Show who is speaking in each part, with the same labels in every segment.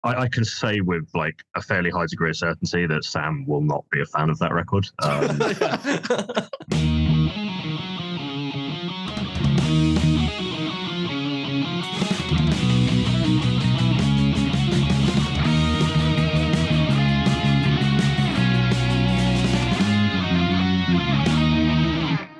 Speaker 1: I can say with like a fairly high degree of certainty that Sam will not be a fan of that record.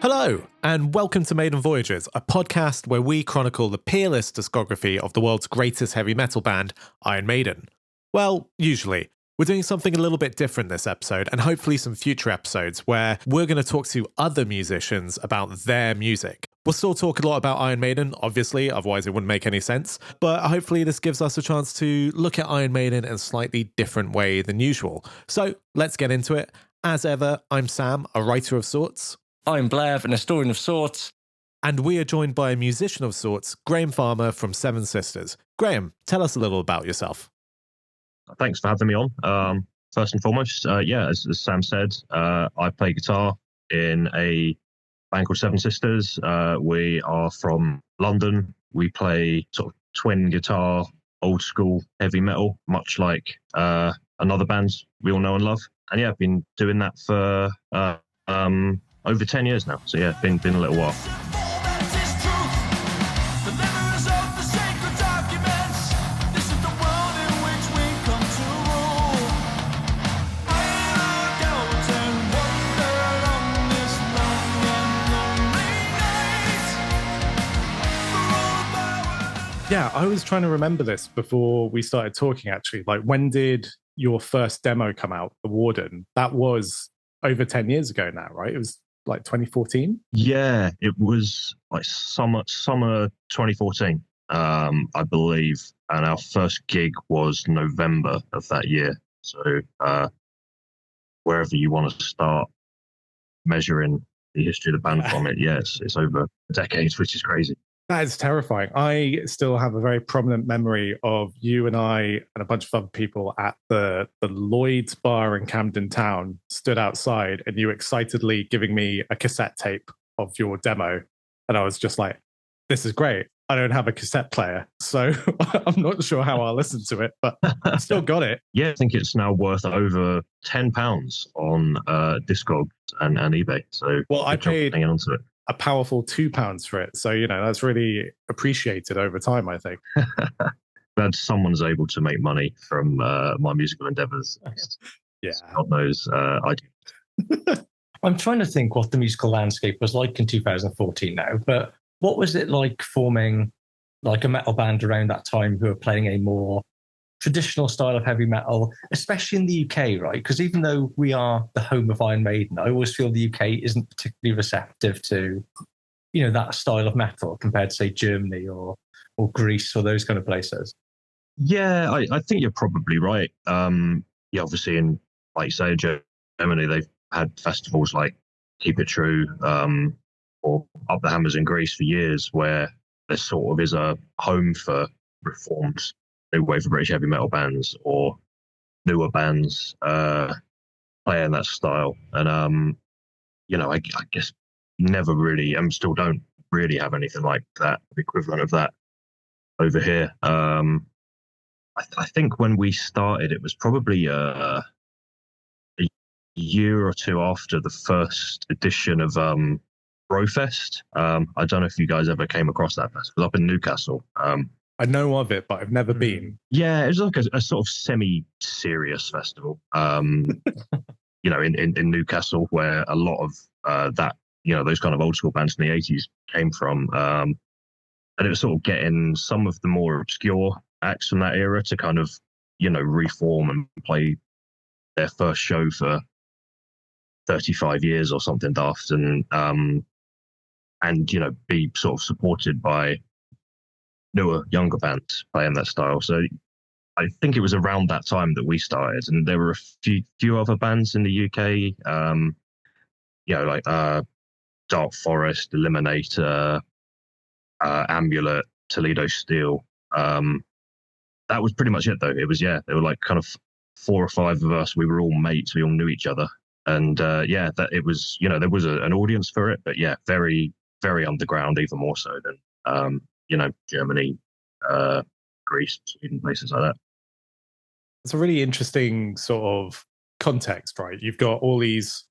Speaker 2: Hello, and welcome to Maiden Voyages, a podcast where we chronicle the peerless discography of the world's greatest heavy metal band, Iron Maiden. Well, usually. We're doing something a little bit different this episode, and hopefully some future episodes where we're going to talk to other musicians about their music. We'll still talk a lot about Iron Maiden, obviously, otherwise it wouldn't make any sense, but hopefully this gives us a chance to look at Iron Maiden in a slightly different way than usual. So, let's get into it. As ever, I'm Sam, a writer of sorts.
Speaker 3: I'm Bledd, an historian of sorts.
Speaker 2: And we are joined by a musician of sorts, Graeme Farmer from Seven Sisters. Graeme, tell us a little about yourself.
Speaker 1: Thanks for having me on. First and foremost, as Sam said, I play guitar in a band called Seven Sisters. We are from London. We play sort of twin guitar, old school heavy metal, much like another band we all know and love. And yeah, I've been doing that for over 10 years now. So yeah, been a little while.
Speaker 2: Yeah, I was trying to remember this before we started talking, actually. Like, when did your first demo come out, The Warden? That was over 10 years ago now, right? It was like 2014?
Speaker 1: Yeah, it was like summer 2014, I believe. And our first gig was November of that year. So wherever you want to start measuring the history of the band from it, yes, it's over decades, which is crazy.
Speaker 2: That is terrifying. I still have a very prominent memory of you and I and a bunch of other people at the Lloyd's bar in Camden Town stood outside and you excitedly giving me a cassette tape of your demo. And I was just like, this is great. I don't have a cassette player, so I'm not sure how I'll listen to it, but I still got it.
Speaker 1: Yeah, I think it's now worth over £10 on Discogs and eBay. So
Speaker 2: well, I paid
Speaker 1: hanging on to it.
Speaker 2: A powerful £2 for it. So, you know, that's really appreciated over time, I think.
Speaker 1: Glad someone's able to make money from my musical endeavors.
Speaker 2: Yeah.
Speaker 1: God knows I do.
Speaker 3: I'm trying to think what the musical landscape was like in 2014 now, but what was it like forming like a metal band around that time who were playing a more traditional style of heavy metal, especially in the UK, right? Because even though we are the home of Iron Maiden, I always feel the UK isn't particularly receptive to, you know, that style of metal compared to, say, Germany or Greece or those kind of places.
Speaker 1: Yeah, I think you're probably right. Yeah, obviously in, like you say, Germany, they've had festivals like Keep It True or Up the Hammers in Greece for years, where there sort of is a home for reformed new wave of British heavy metal bands or newer bands playing that style. And you know, I guess never really, and still don't really have anything like that, the equivalent of that over here. I think when we started, it was probably a year or two after the first edition of Brofest. I don't know if you guys ever came across that festival. It was up in Newcastle.
Speaker 2: I know of it, but I've never been.
Speaker 1: Yeah, it was like a sort of semi-serious festival, you know, in Newcastle, where a lot of that, you know, those kind of old school bands in the 80s came from. And it was sort of getting some of the more obscure acts from that era to kind of, you know, reform and play their first show for 35 years or something daft, and you know, be sort of supported by newer, younger bands playing that style. So I think it was around that time that we started, and there were a few other bands in the UK, you know, like Dark Forest, Eliminator, Amulet, Toledo Steel. That was pretty much it, though. It was, yeah, there were like kind of 4 or 5 of us. We were all mates. We all knew each other. And yeah, that it was, you know, there was an audience for it, but yeah, very, very underground, even more so than, you know, Germany, Greece, Sweden, places like that.
Speaker 2: it's a really interesting sort of context, right? You've got all these,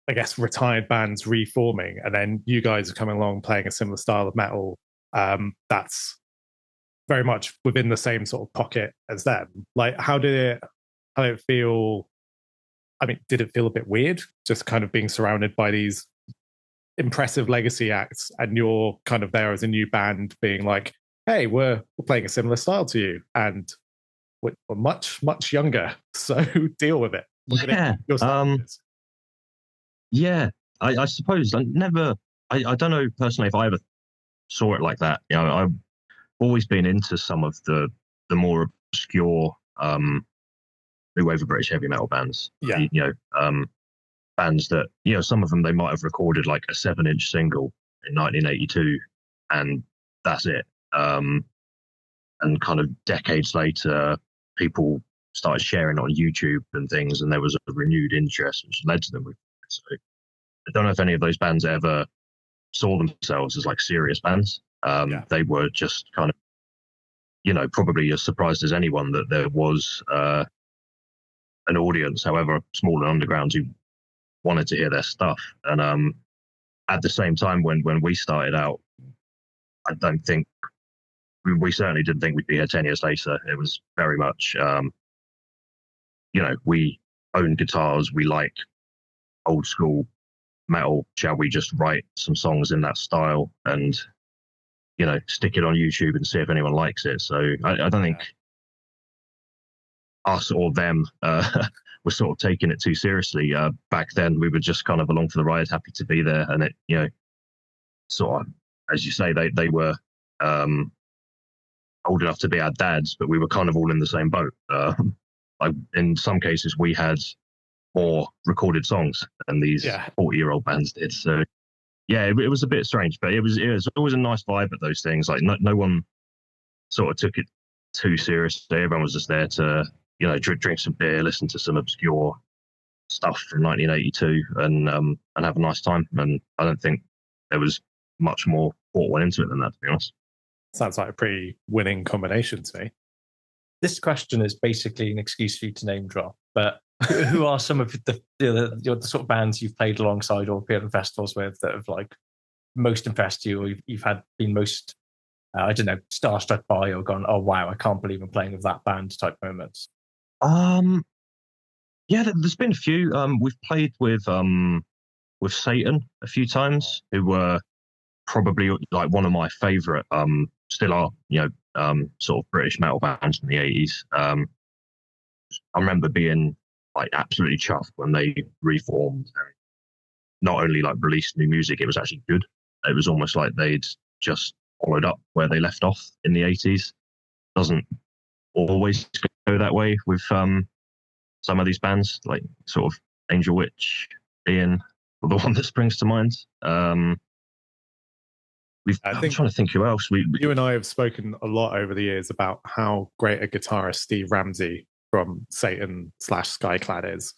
Speaker 2: I guess, retired bands reforming, and then you guys are coming along playing a similar style of metal that's very much within the same sort of pocket as them. Like, how did it feel? I mean, did it feel a bit weird just kind of being surrounded by these impressive legacy acts and you're kind of there as a new band being like, hey, we're playing a similar style to you and we're much, much younger, so deal with it.
Speaker 1: Yeah. Yeah, I suppose I don't know personally if I ever saw it like that. You know, I've always been into some of the more obscure new wave of British heavy metal bands.
Speaker 2: Yeah.
Speaker 1: You know, bands that, you know, some of them they might have recorded like a 7-inch single in 1982 and that's it. And kind of decades later, people started sharing it on YouTube and things, and there was a renewed interest which led to them. So I don't know if any of those bands ever saw themselves as like serious bands. They were just kind of, you know, probably as surprised as anyone that there was an audience, however small and underground, who wanted to hear their stuff. And at the same time, when we started out, I don't think we certainly didn't think we'd be here 10 years later. It was very much, you know, we own guitars, we like old school metal. Shall we just write some songs in that style and, you know, stick it on YouTube and see if anyone likes it? So I don't think us or them were sort of taking it too seriously. Back then, we were just kind of along for the ride, happy to be there. And it, you know, sort of, as you say, they were old enough to be our dads, but we were kind of all in the same boat. Like in some cases, we had more recorded songs than these 40-year-old bands did. So yeah, it was a bit strange, but it was always a nice vibe at those things. Like no one sort of took it too seriously. Everyone was just there to, you know, drink some beer, listen to some obscure stuff from 1982 and have a nice time. And I don't think there was much more thought went into it than that, to be honest.
Speaker 2: Sounds like a pretty winning combination to me.
Speaker 3: This question is basically an excuse for you to name drop, but who are some of the sort of bands you've played alongside or appeared in festivals with that have like most impressed you, or you've been most, I don't know, starstruck by, or gone, oh wow, I can't believe I'm playing with that band type moments?
Speaker 1: Yeah, there's been a few. We've played with Satan a few times, who were probably like one of my favorite, still are, you know, sort of British metal bands from the 80s. I remember being like absolutely chuffed when they reformed and not only like released new music, it was actually good. It was almost like they'd just followed up where they left off in the 80s. Doesn't always go that way with some of these bands, like sort of Angel Witch being the one that springs to mind. I'm trying to think who else.
Speaker 2: You and I have spoken a lot over the years about how great a guitarist Steve Ramsey from Satan / Skyclad is.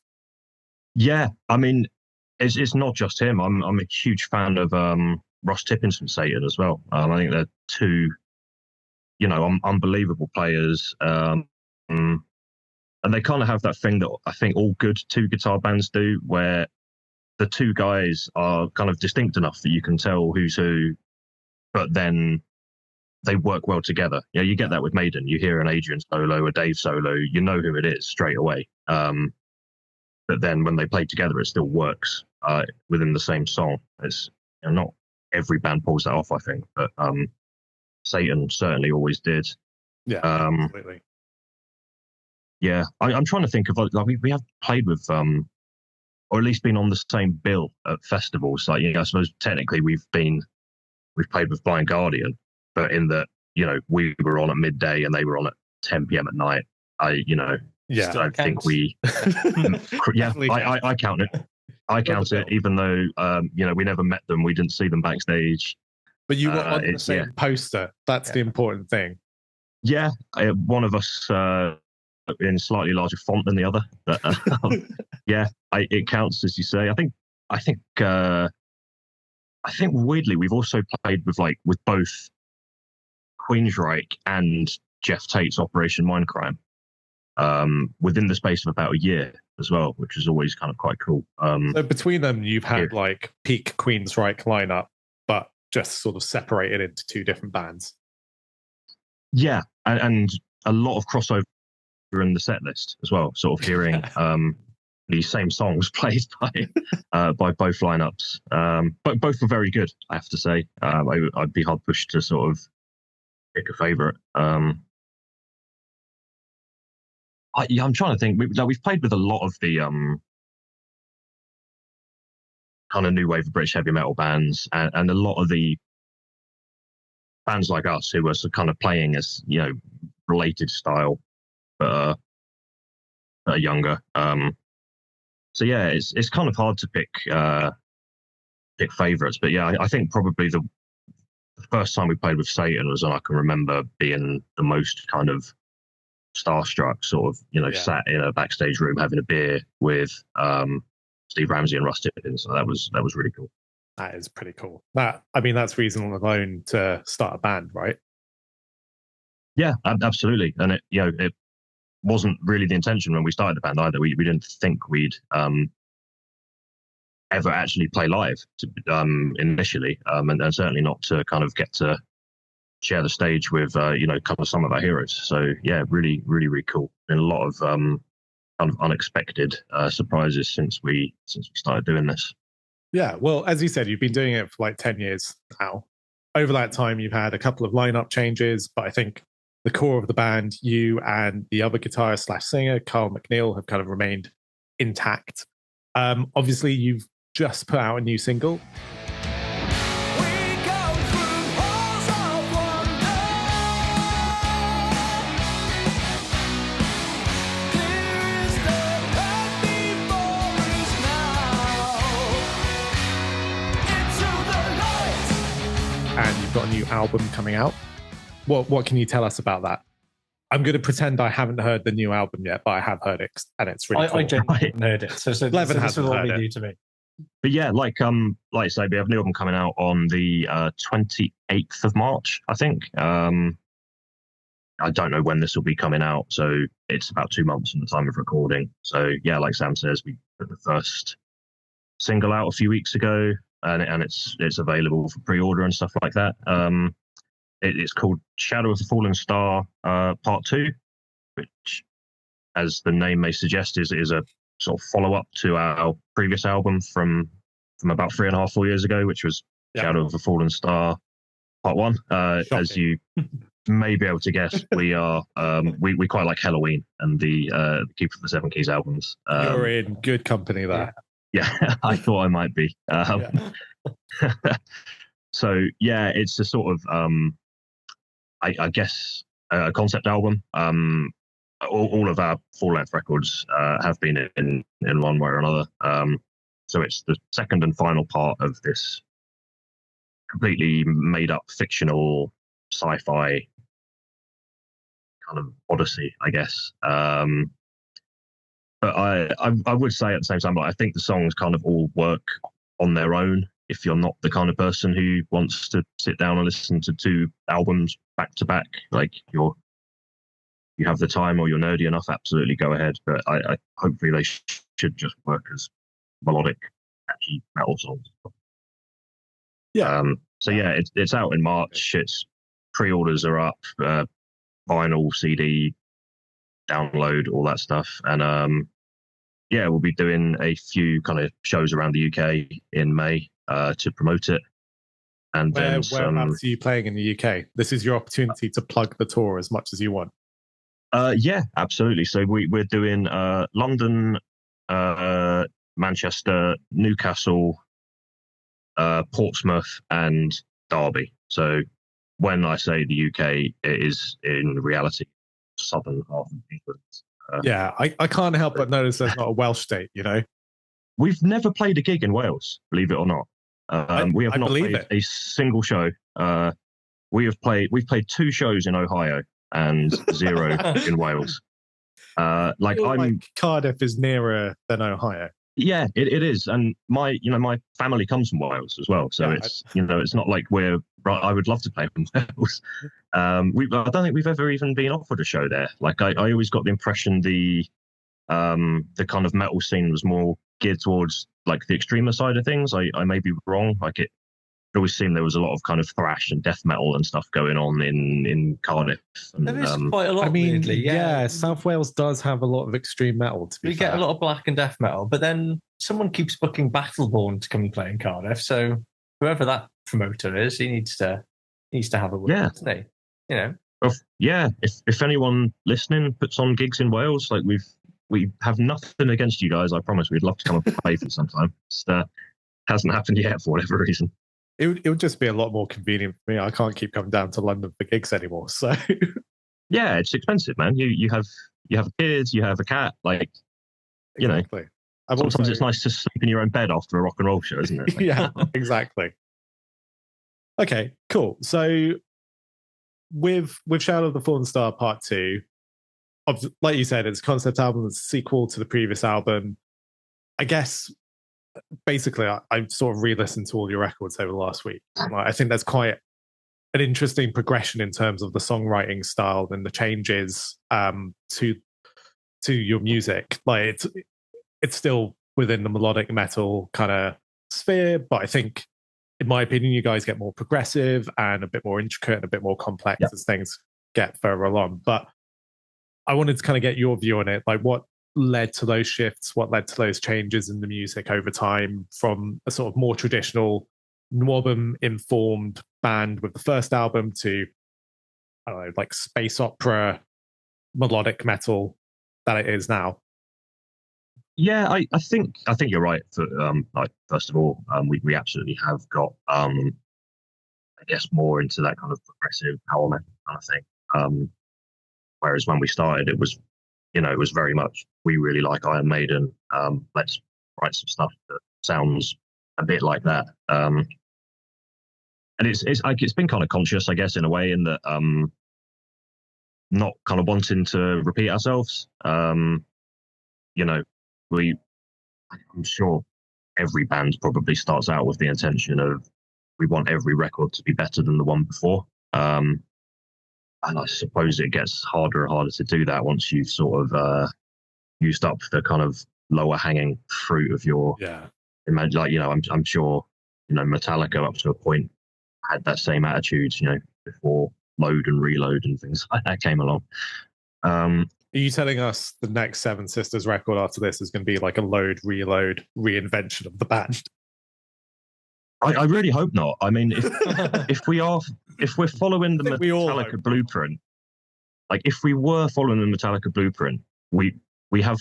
Speaker 2: Yeah,
Speaker 1: I mean, it's not just him. I'm a huge fan of Ross Tippins from Satan as well. I think they're two, you know, unbelievable players. And they kind of have that thing that I think all good two guitar bands do, where the two guys are kind of distinct enough that you can tell who's who, but then they work well together. Yeah, you get that with Maiden. You hear an Adrian solo, a Dave solo, you know who it is straight away. But then when they play together, it still works within the same song. It's, you know, not every band pulls that off, I think, but Satan certainly always did.
Speaker 2: Yeah, absolutely.
Speaker 1: Yeah, I'm trying to think of like we have played with or at least been on the same bill at festivals. Like, you know, I suppose technically we've played with Blind Guardian, but in that, you know, we were on at midday and they were on at 10 p.m. at night. I don't think we. I count it. I count it, even though you know, we never met them, we didn't see them backstage.
Speaker 2: But you were on the same poster. That's the important thing.
Speaker 1: Yeah, one of us in slightly larger font than the other. But, yeah, it counts, as you say. I think weirdly we've also played with both Queensryche and Jeff Tate's Operation Mindcrime. within the space of about a year as well, which is always kind of quite cool.
Speaker 2: So between them, you've had like peak Queensryche lineup, but just sort of separated into two different bands.
Speaker 1: Yeah, and a lot of crossover in the set list as well. Sort of hearing these same songs played by both lineups. But both were very good, I have to say. I'd be hard pushed to sort of pick a favourite. I'm trying to think. We've played with a lot of the kind of new wave of British heavy metal bands, and a lot of the bands like us who are kind of playing as, you know, related style, but are younger. So yeah, it's kind of hard to pick favourites, but yeah, I think probably the first time we played with Satan was when I can remember being the most kind of starstruck, sort of, you know, sat in a backstage room having a beer with Steve Ramsey and Russ Tippin. So that was really cool.
Speaker 2: That is pretty cool. That's reason alone to start a band, right?
Speaker 1: Yeah, absolutely. And it wasn't really the intention when we started the band either. We didn't think we'd ever actually play live initially, and certainly not to kind of get to share the stage with kind of some of our heroes. So yeah, really, really, really cool. Been a lot of kind of unexpected surprises since we started doing this.
Speaker 2: Yeah, well, as you said, you've been doing it for like 10 years now. Over that time, you've had a couple of lineup changes, but I think the core of the band, you and the other guitarist / singer, Carl McNeil, have kind of remained intact. Obviously, you've just put out a new single. And you've got a new album coming out. What can you tell us about that? I'm going to pretend I haven't heard the new album yet, but I have heard it, and it's really cool.
Speaker 3: I genuinely haven't heard it, so
Speaker 2: Levin
Speaker 3: this will all be new to me.
Speaker 1: But yeah, like I say, we have a new album coming out on the 28th of March, I think. I don't know when this will be coming out, so it's about 2 months from the time of recording. So yeah, like Sam says, we put the first single out a few weeks ago, and it's available for pre-order and stuff like that. It's called Shadow of the Fallen Star Part 2, which, as the name may suggest, is a sort of follow-up to our previous album from about 3.5, 4 years ago, which was Shadow of the Fallen Star Part 1. As you may be able to guess, we are we quite like Halloween and the Keeper of the Seven Keys albums.
Speaker 2: You're in good company there.
Speaker 1: Yeah, I thought I might be. So yeah, it's a sort of I guess a concept album. All of our full-length records have been in one way or another. So it's the second and final part of this completely made-up fictional sci-fi kind of odyssey, I guess. But I would say at the same time, I think the songs kind of all work on their own. If you're not the kind of person who wants to sit down and listen to 2 albums back to back, like you have the time or you're nerdy enough, absolutely go ahead. But I hopefully they should just work as melodic, catchy metal songs.
Speaker 2: Yeah.
Speaker 1: So yeah, it's out in March. It's pre-orders are up, vinyl, CD, download, all that stuff, and yeah, we'll be doing a few kind of shows around the UK in May to promote it. And
Speaker 2: whereabouts are you playing in the UK? This is your opportunity to plug the tour as much as you want.
Speaker 1: Yeah, absolutely. So we're doing London, Manchester, Newcastle, Portsmouth, and Derby. So when I say the UK, it is in reality southern half of England.
Speaker 2: Yeah, I can't help but notice there's not a Welsh state, you know?
Speaker 1: We've never played a gig in Wales, believe it or not. We have not played a single show. We've played 2 shows in Ohio and 0 in Wales. Like Cardiff is nearer than Ohio. Yeah, it is, and my family comes from Wales as well, so
Speaker 2: Yeah,
Speaker 1: it's it's not like I would love to play from Wales. I don't think we've ever even been offered a show there. Like I always got the impression the kind of metal scene was more geared towards like the extremer side of things. I may be wrong. Like it always seemed there was a lot of kind of thrash and death metal and stuff going on in Cardiff. And,
Speaker 3: There is quite a lot. Weirdly,
Speaker 2: yeah, South Wales does have a lot of extreme metal. To be
Speaker 3: we
Speaker 2: fair.
Speaker 3: get a lot of black and death metal, but then someone keeps booking Battleborn to come and play in Cardiff. So whoever that promoter is, he needs to have a word, doesn't he? You know.
Speaker 1: Well, yeah, if anyone listening puts on gigs in Wales, like we have nothing against you guys. I promise we'd love to come and play for you sometime. Just hasn't happened yet for whatever reason.
Speaker 2: It would just be a lot more convenient for me. I can't keep coming down to London for gigs anymore. So
Speaker 1: yeah, it's expensive, man. You have kids, you have a cat, like
Speaker 2: exactly.
Speaker 1: Sometimes it's nice to sleep in your own bed after a rock and roll show, isn't it? Like,
Speaker 2: yeah, exactly. Okay, cool. So with Shadow of the Fallen Star Part 2, like you said, it's a concept album, it's a sequel to the previous album. I guess basically I sort of re-listened to all your records over the last week. I think there's quite an interesting progression in terms of the songwriting style and the changes to your music. Like it's still within the melodic metal kind of sphere, but I think in my opinion you guys get more progressive and a bit more intricate and a bit more complex as things get further along. But I wanted to kind of get your view on it, like what led to those shifts, what led to those changes in the music over time from a sort of more traditional Nwabum informed band with the first album to, I don't know, like space opera melodic metal that it is now.
Speaker 1: Yeah, I think you're right. Like first of all, we absolutely have got I guess more into that kind of progressive power metal kind of thing. Whereas when we started, it was very much, we really like Iron Maiden. Let's write some stuff that sounds a bit like that. And it's been kind of conscious, I guess, in a way, in that not kind of wanting to repeat ourselves. I'm sure every band probably starts out with the intention of, we want every record to be better than the one before. And I suppose it gets harder and harder to do that once you've sort of used up the kind of lower hanging fruit of your imagine. Like, I'm sure Metallica up to a point had that same attitude, before Load and Reload and things like that came along.
Speaker 2: Are you telling us the next Seven Sisters record after this is going to be like a Load, Reload reinvention of the band?
Speaker 1: I really hope not. I mean, if we're following the Metallica blueprint, like if we were following the Metallica blueprint, we have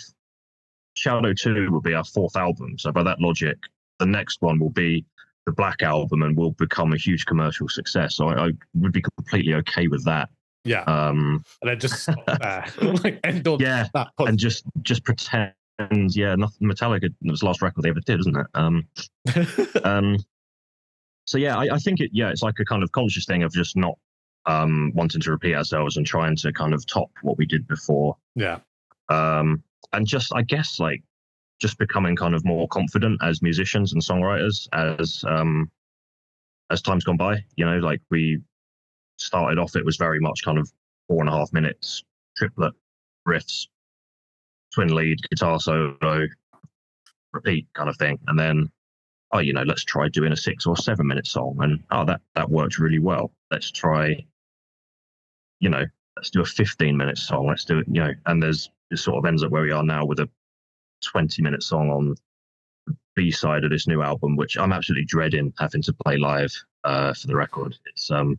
Speaker 1: Shadow 2 will be our fourth album. So by that logic, the next one will be the Black Album and will become a huge commercial success. So I would be completely okay with that.
Speaker 2: Yeah. And then just stop there. Like end on that positive.
Speaker 1: And just pretend. Nothing. Metallica was the last record they ever did, isn't it? So yeah, I think it's like a kind of conscious thing of just not wanting to repeat ourselves and trying to kind of top what we did before.
Speaker 2: Yeah.
Speaker 1: And just, I guess, like just becoming kind of more confident as musicians and songwriters as time's gone by. Like we started off, it was very much kind of 4.5 minutes, triplet riffs, twin lead, guitar solo, repeat kind of thing. And then, let's try doing a 6 or 7 minute song. And, that worked really well. Let's try, let's do a 15-minute song. Let's do it, and it sort of ends up where we are now with a 20-minute song on the B side of this new album, which I'm absolutely dreading having to play live for the record. It's
Speaker 2: good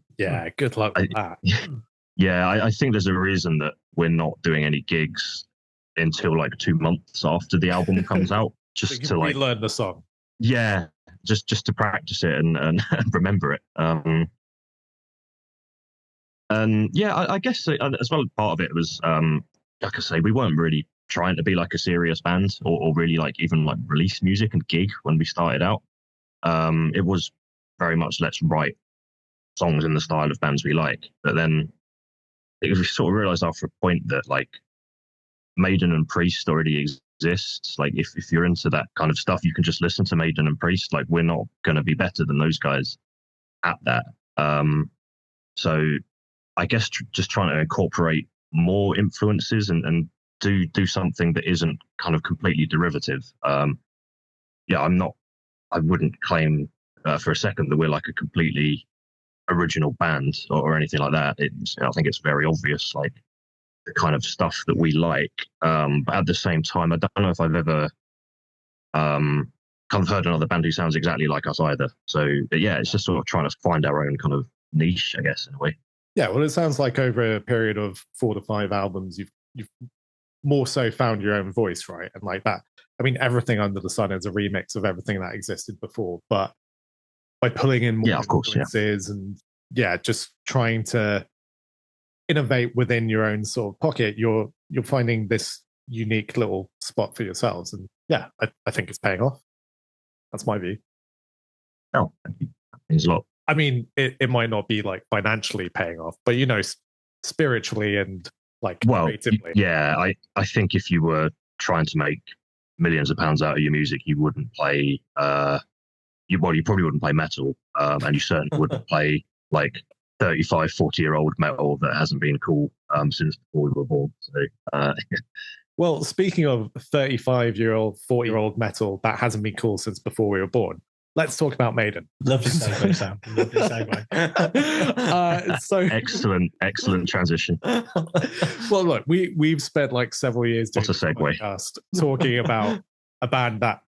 Speaker 2: luck with that.
Speaker 1: Yeah, I think there's a reason that we're not doing any gigs until like 2 months after the album comes out, just to like
Speaker 2: relearn the song.
Speaker 1: Yeah, just to practice it and remember it. And yeah, I guess as well, part of it was, like I say, we weren't really trying to be like a serious band or really like even like release music and gig when we started out. It was very much, let's write songs in the style of bands we like. But then we sort of realized after a point that like Maiden and Priest already exists. Like if you're into that kind of stuff, you can just listen to Maiden and Priest. Like we're not going to be better than those guys at that. So I guess just trying to incorporate more influences and do something that isn't kind of completely derivative. I wouldn't claim for a second that we're like a completely original band or anything like that. I think it's very obvious, like the kind of stuff that we like. But at the same time, I don't know if I've ever kind of heard another band who sounds exactly like us either. So yeah, it's just sort of trying to find our own kind of niche, I guess, in a way.
Speaker 2: Yeah, well, it sounds like over a period of 4 to 5 albums, you've more so found your own voice, right? And like that, I mean, everything under the sun is a remix of everything that existed before, but by pulling in more influences and just trying to innovate within your own sort of pocket, you're finding this unique little spot for yourselves. And I think it's paying off. That's my view.
Speaker 1: Oh, thank you. That means a lot.
Speaker 2: I mean, it might not be like financially paying off, but spiritually and like creatively.
Speaker 1: Yeah, I think if you were trying to make millions of pounds out of your music, you wouldn't play you probably wouldn't play metal, and you certainly wouldn't play like 35, 40-year-old metal that hasn't been cool since before we were born. So
Speaker 2: well, speaking of 35-year-old, 40-year-old metal that hasn't been cool since before we were born, let's talk about Maiden.
Speaker 3: Lovely segue, Sam. Lovely segue.
Speaker 2: So
Speaker 1: excellent transition.
Speaker 2: Well, look, we've spent like several years doing
Speaker 1: a segue.
Speaker 2: Podcast talking about a band that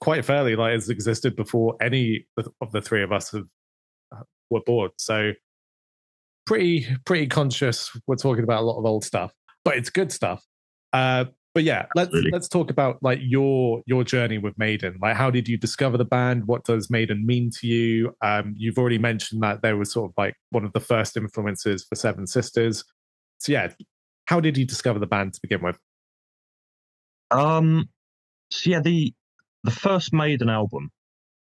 Speaker 2: quite fairly like has existed before any of the three of us were born. So pretty conscious. We're talking about a lot of old stuff, but it's good stuff. But yeah, let's talk about like your journey with Maiden. Like, how did you discover the band? What does Maiden mean to you? You've already mentioned that they were sort of like one of the first influences for Seven Sisters. So yeah, how did you discover the band to begin with?
Speaker 1: The first Maiden album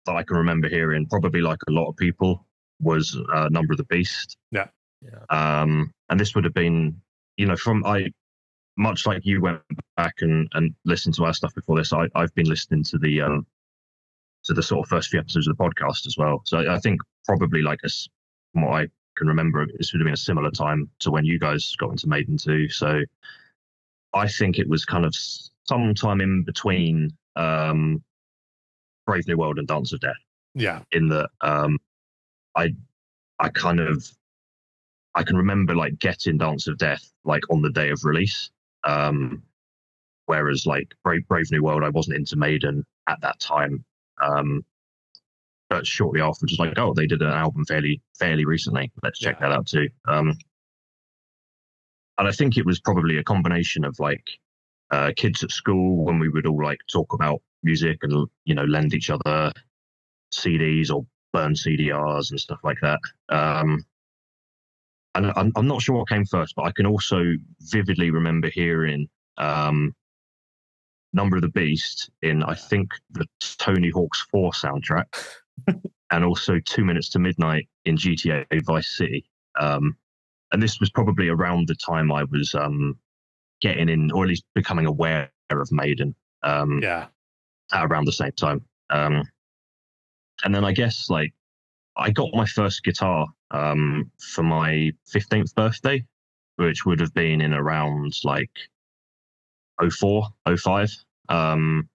Speaker 1: that I can remember hearing, probably like a lot of people, was Number of the Beast.
Speaker 2: Yeah.
Speaker 1: And this would have been, much like you went back and listened to our stuff before this, I've been listening to the sort of first few episodes of the podcast as well. So I think probably like from what I can remember, this would have been a similar time to when you guys got into Maiden too. So I think it was kind of sometime in between Brave New World and Dance of Death.
Speaker 2: Yeah.
Speaker 1: In that I can remember like getting Dance of Death like on the day of release. Whereas like Brave New World, I wasn't into Maiden at that time. But shortly after, just like, oh, they did an album fairly recently. Let's check that out too. And I think it was probably a combination of like kids at school when we would all like talk about music and lend each other CDs or burn CDRs and stuff like that. And I'm not sure what came first, but I can also vividly remember hearing Number of the Beast in, I think, the Tony Hawk's 4 soundtrack, and also 2 Minutes to Midnight in GTA Vice City. And this was probably around the time I was getting in, or at least becoming aware of Maiden. At around the same time. And then I guess like I got my first guitar for my 15th birthday, which would have been in around like 04, 05. And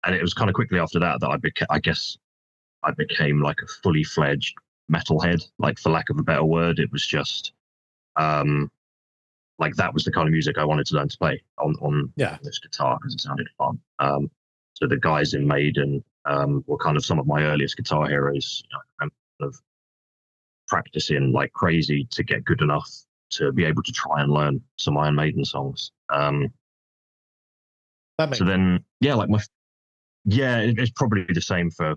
Speaker 1: it was kind of quickly after that I became like a fully fledged metalhead, like for lack of a better word. It was just like that was the kind of music I wanted to learn to play on this guitar because it sounded fun. So the guys in Maiden were kind of some of my earliest guitar heroes. I remember kind of practicing like crazy to get good enough to be able to try and learn some Iron Maiden songs. It's probably the same for a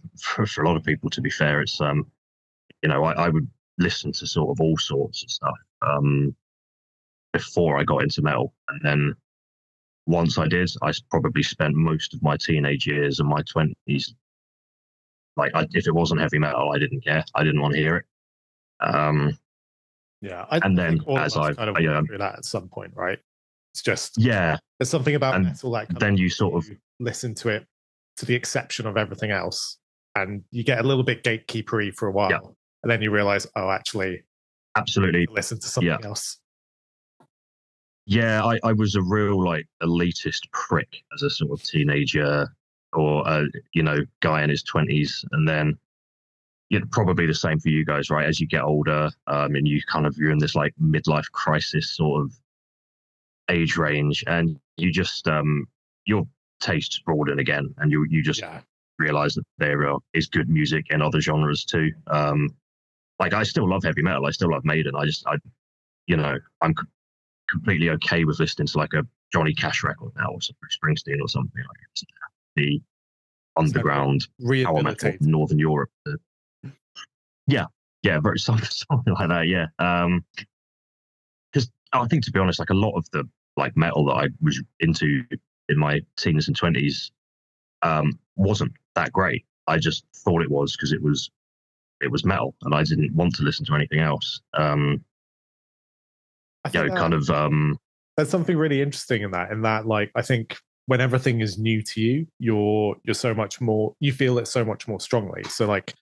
Speaker 1: lot of people, to be fair. It's I would listen to sort of all sorts of stuff before I got into metal, and then once I did, I probably spent most of my teenage years and my 20s like if it wasn't heavy metal, I didn't care. I didn't want to hear it.
Speaker 2: And then as I through that at some point, right? It's just
Speaker 1: Yeah,
Speaker 2: there's something about
Speaker 1: and
Speaker 2: metal that kind
Speaker 1: then
Speaker 2: of
Speaker 1: you sort of
Speaker 2: listen to it to the exception of everything else, and you get a little bit gatekeepery for a while,
Speaker 1: Yeah.
Speaker 2: and then you realize, oh, actually,
Speaker 1: absolutely.
Speaker 2: listen to something else.
Speaker 1: Yeah, I was a real like elitist prick as a sort of teenager or guy in his 20s, and then probably the same for you guys, right? As you get older, and you're in this like midlife crisis sort of age range, and you just your tastes broaden again, and you just realize that there is good music in other genres too. Like I still love heavy metal, I still love Maiden. I'm completely okay with listening to like a Johnny Cash record now or Bruce Springsteen or something like it. The underground power metal from Northern Europe. Yeah, very something like that. Yeah, because I think, to be honest, like a lot of the like metal that I was into in my teens and 20s wasn't that great. I just thought it was because it was metal, and I didn't want to listen to anything else.
Speaker 2: There's something really interesting in that like I think when everything is new to you, you're so much more, you feel it so much more strongly. So like,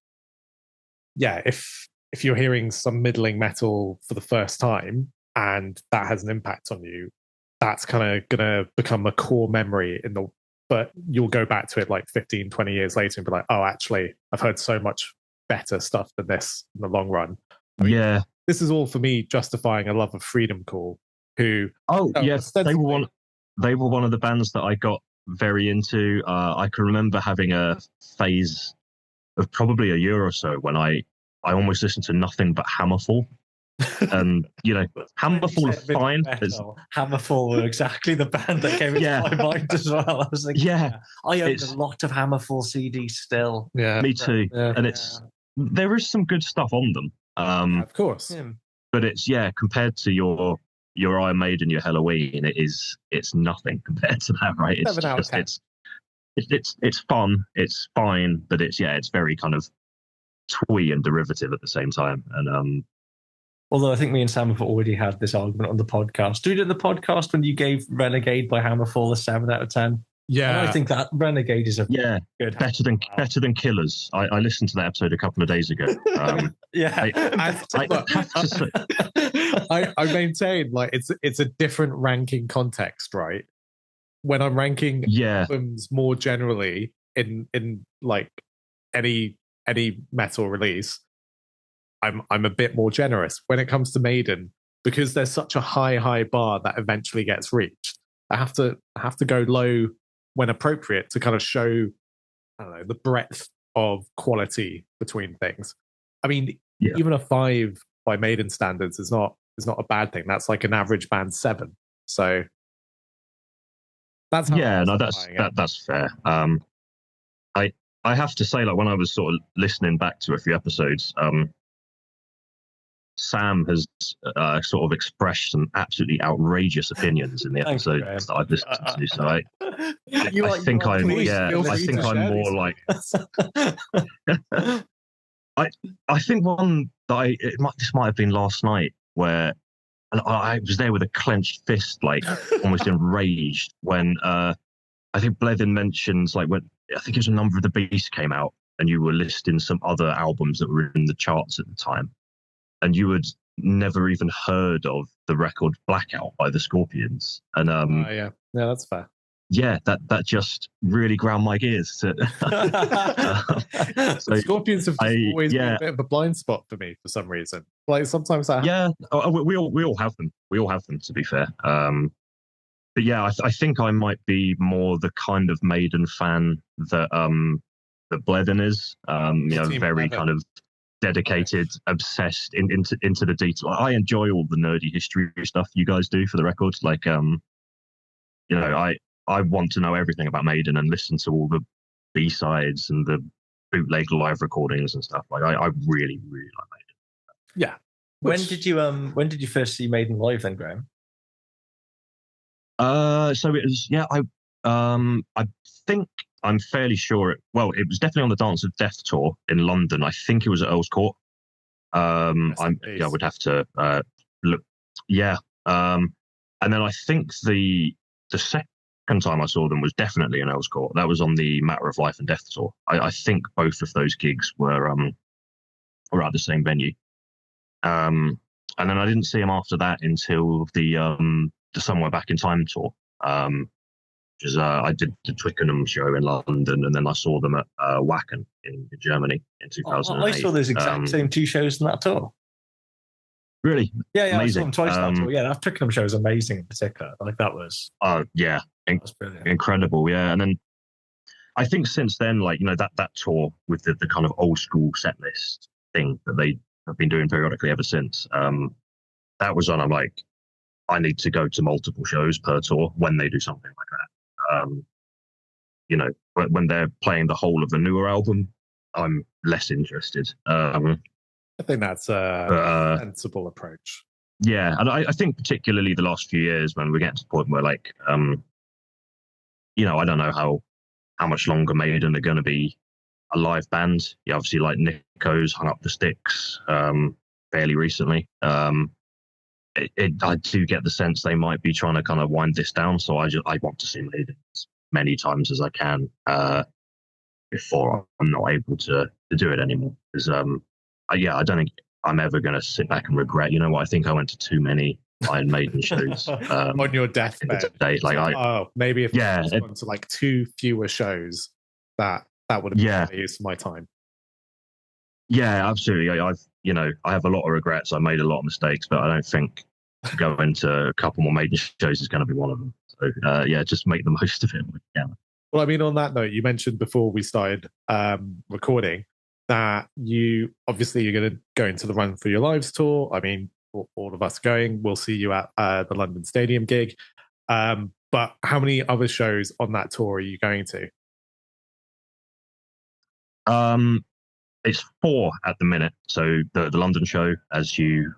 Speaker 2: yeah, if you're hearing some middling metal for the first time and that has an impact on you, that's kind of gonna become a core memory but you'll go back to it like 15, 20 years later and be like, oh, actually, I've heard so much better stuff than this in the long run. This is all for me justifying a love of Freedom Call, who
Speaker 1: yes, they were one of the bands that I got very into. I can remember having a phase of probably a year or so when I almost listened to nothing but Hammerfall. And Hammerfall is fine.
Speaker 3: Hammerfall were exactly the band that came into my mind as well. I was like, I own a lot of Hammerfall CDs still.
Speaker 2: Yeah,
Speaker 1: me too. And there is some good stuff on them.
Speaker 2: Of course.
Speaker 1: But it's
Speaker 2: compared
Speaker 1: to your Iron Maiden, your Halloween, it's nothing compared to that, right? It's fun, it's fine, but it's very kind of twee and derivative at the same time. And
Speaker 3: although I think me and Sam have already had this argument on the podcast. Did we do the podcast when you gave Renegade by Hammerfall a 7 out of 10?
Speaker 2: Yeah,
Speaker 3: and I think that Renegade is good,
Speaker 1: better than Killers. I listened to that episode a couple of days ago.
Speaker 2: I maintain like it's a different ranking context, right? When I'm ranking albums more generally in like any metal release, I'm a bit more generous. When it comes to Maiden, because there's such a high bar that eventually gets reached, I have to go low when appropriate to kind of show, I don't know, the breadth of quality between things. I mean, even a 5 by Maiden standards is not a bad thing. That's like an average band 7. So that's
Speaker 1: that's fair. I have to say, like when I was sort of listening back to a few episodes, Sam has sort of expressed some absolutely outrageous opinions in the episodes that I've listened to. So I think I'm more like I think one that this might have been last night where I was there with a clenched fist, like almost enraged when I think Bledd mentions like when I think it was A Number of the Beast came out and you were listing some other albums that were in the charts at the time. And you had never even heard of the record Blackout by the Scorpions. And
Speaker 2: that's fair.
Speaker 1: Yeah, that just really ground my gears.
Speaker 2: So Scorpions have always been a bit of a blind spot for me for some reason. Like sometimes
Speaker 1: we all have them. We all have them, to be fair. But yeah, I think I might be more the kind of Maiden fan that Bledd is. Very kind of dedicated, obsessed into the detail. I enjoy all the nerdy history stuff you guys do for the records. Like, I want to know everything about Maiden and listen to all the B-sides and the bootleg live recordings and stuff. Like, I really, really like Maiden.
Speaker 2: Yeah.
Speaker 3: When did you first see Maiden live then, Graeme?
Speaker 1: So it was, I think I'm fairly sure it was definitely on the Dance of Death tour in London. I think it was at Earl's Court. I would have to look. Yeah. And And then I think the second time I saw them was definitely in Earls Court. That was on the Matter of Life and Death tour. I think both of those gigs were at the same venue. And then I didn't see them after that until the Somewhere Back in Time tour. Which is I did the Twickenham show in London, and then I saw them at Wacken in Germany in 2008.
Speaker 3: I saw those exact same two shows in that tour.
Speaker 1: Really?
Speaker 3: Yeah,
Speaker 1: amazing.
Speaker 3: I saw them twice that tour. Yeah, that Twickenham show was amazing in particular. Like that was.
Speaker 1: Yeah,
Speaker 3: that was brilliant.
Speaker 1: Incredible. Yeah, and then I think since then, like that tour with the kind of old school set list thing that they have been doing periodically ever since. That was on. I'm like, I need to go to multiple shows per tour when they do something like that. When they're playing the whole of the newer album, I'm less interested.
Speaker 2: I think that's a sensible approach.
Speaker 1: Yeah, and I think particularly the last few years when we get to the point where, like, I don't know how much longer Maiden are going to be a live band. Yeah, obviously, like Nico's hung up the sticks fairly recently. I do get the sense they might be trying to kind of wind this down. So I want to see Maiden as many times as I can before I'm not able to do it anymore. Because I don't think I'm ever going to sit back and regret. You know what? I think I went to too many Iron Maiden shows
Speaker 2: on your deathbed. Maybe if I was gone to like 2 fewer shows, that would have been a use of my time.
Speaker 1: Yeah, absolutely. I have a lot of regrets. I made a lot of mistakes, but I don't think going to a couple more Maiden shows is going to be one of them. So, just make the most of it. Yeah.
Speaker 2: Well, I mean, on that note, you mentioned before we started recording that you're going to go into the Run for Your Lives tour. I mean, all of us going. We'll see you at the London Stadium gig. But how many other shows on that tour are you going to?
Speaker 1: It's 4 at the minute. So the London show, as you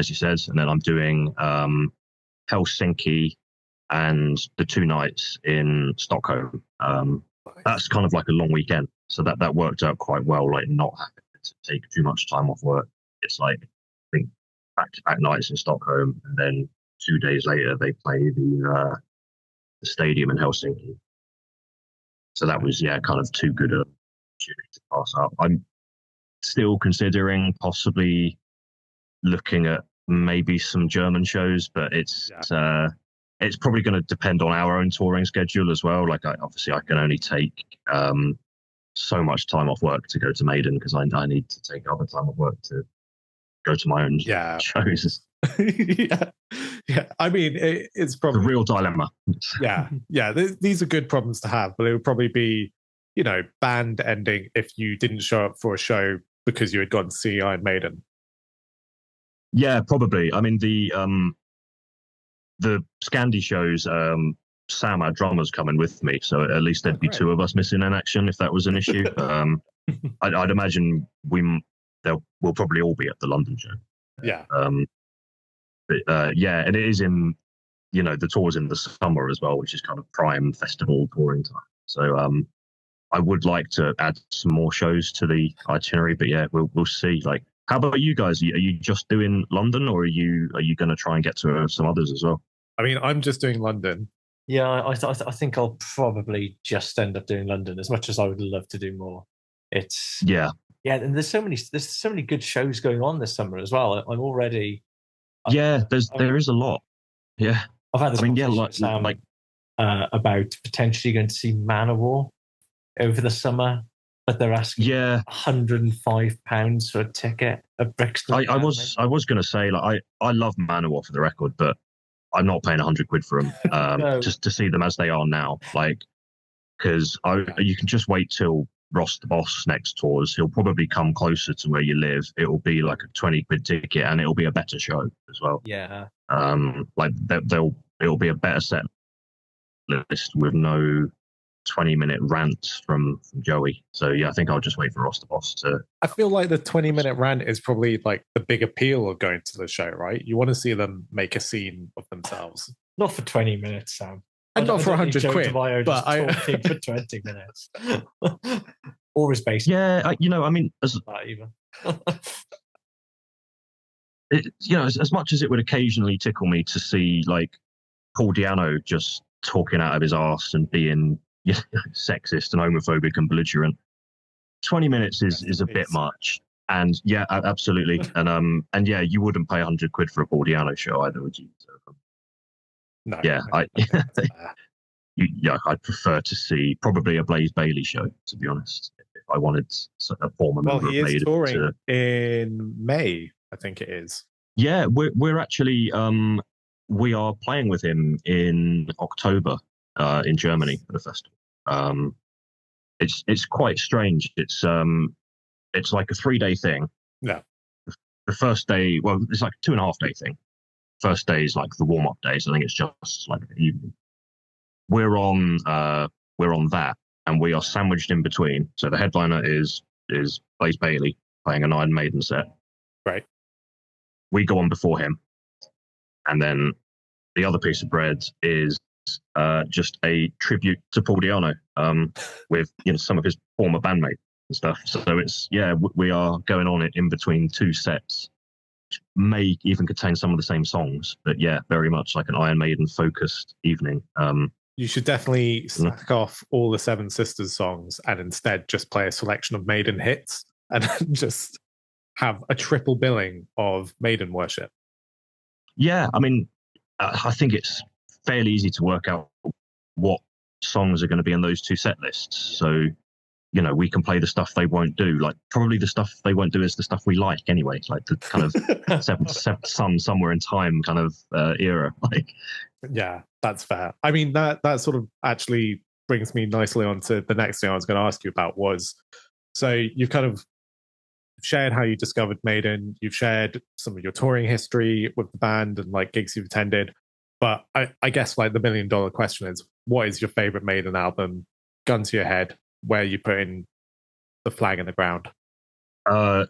Speaker 1: said, and then I'm doing Helsinki and the 2 nights in Stockholm. That's kind of like a long weekend, so that worked out quite well. Like not having to take too much time off work. It's like I think back-to-back nights in Stockholm, and then 2 days later they play the stadium in Helsinki. So that was kind of too good a opportunity to pass up. I'm still considering possibly looking at maybe some German shows, but it's probably going to depend on our own touring schedule as well. Like I can only take so much time off work to go to Maiden because I need to take other time off work to go to my own shows.
Speaker 2: Yeah. I mean, it's probably
Speaker 1: a real dilemma.
Speaker 2: Yeah. These are good problems to have, but it would probably be, band ending if you didn't show up for a show because you had gone to see Iron Maiden.
Speaker 1: Yeah, probably. I mean, the Scandi shows, Sam, our drummer's coming with me, so at least there'd be 2 of us missing in action if that was an issue. I'd imagine we'll probably all be at the London show.
Speaker 2: Yeah.
Speaker 1: And it is in, the tour's in the summer as well, which is kind of prime festival touring time. So I would like to add some more shows to the itinerary, but we'll see. Like, how about you guys? Are you just doing London, or are you going to try and get to some others as well?
Speaker 2: I mean, I'm just doing London.
Speaker 3: Yeah, I think I'll probably just end up doing London. As much as I would love to do more, it's and there's so many good shows going on this summer as well. I'm already
Speaker 1: there is a lot. Yeah,
Speaker 3: I've had this conversation with Sam about potentially going to see Manowar over the summer, but they're asking £105 for a ticket at Brixton.
Speaker 1: I was going to say, like, I love Manowar for the record, but I'm not paying £100 for them just to see them as they are now. Like, because you can just wait till Ross the Boss next tours. He'll probably come closer to where you live. It will be like a £20 ticket, and it'll be a better show as well.
Speaker 3: Yeah.
Speaker 1: Like it'll be a better set list with no 20-minute rant from Joey. So I think I'll just wait for Ross the Boss to.
Speaker 2: I feel like the 20-minute rant is probably like the big appeal of going to the show, right? You want to see them make a scene of themselves.
Speaker 3: Not for 20 minutes, Sam.
Speaker 2: And not for £100, but
Speaker 3: talking for 20 minutes. Or his bass.
Speaker 1: Yeah, I mean, as much as it would occasionally tickle me to see like Paul Di'Anno just talking out of his arse and being sexist and homophobic and belligerent. 20 minutes is a bit much. And yeah, absolutely. And yeah, you wouldn't pay £100 for a Paul Di'Anno show either, would you? So,
Speaker 2: No.
Speaker 1: yeah, I'd prefer to see probably a Blaze Bayley show, to be honest, if I wanted a former member of Maiden.
Speaker 2: Well, he is touring in May, I think it is.
Speaker 1: Yeah, we're actually we are playing with him in October in Germany for the festival. It's quite strange. It's like a 3-day thing.
Speaker 2: Yeah.
Speaker 1: The first day, well, it's like a 2.5 day thing. First day is like the warm up days. I think it's just like the evening. We're on that, and we are sandwiched in between. So the headliner is Blaze Bayley playing an Iron Maiden set.
Speaker 2: Right. We
Speaker 1: go on before him, and then the other piece of bread is just a tribute to Paul Di'Anno with some of his former bandmates and stuff. So it's we are going on it in between 2 sets. May even contain some of the same songs, but yeah, very much like an Iron Maiden focused evening.
Speaker 2: You should definitely sack off all the Seven Sisters songs and instead just play a selection of Maiden hits and just have a triple billing of Maiden worship.
Speaker 1: Yeah, I mean, I think it's fairly easy to work out what songs are going to be in those 2 set lists. So, we can play the stuff they won't do. Like, probably the stuff they won't do is the stuff we like anyway. It's like the kind of Seventh Son, Somewhere in Time kind of era. Like,
Speaker 2: yeah, that's fair. I mean, that sort of actually brings me nicely onto the next thing I was going to ask you about was, so you've kind of shared how you discovered Maiden. You've shared some of your touring history with the band and like gigs you've attended. But I guess like the $1 million question is, what is your favorite Maiden album? Gun to your head, where you put in the flag in the ground.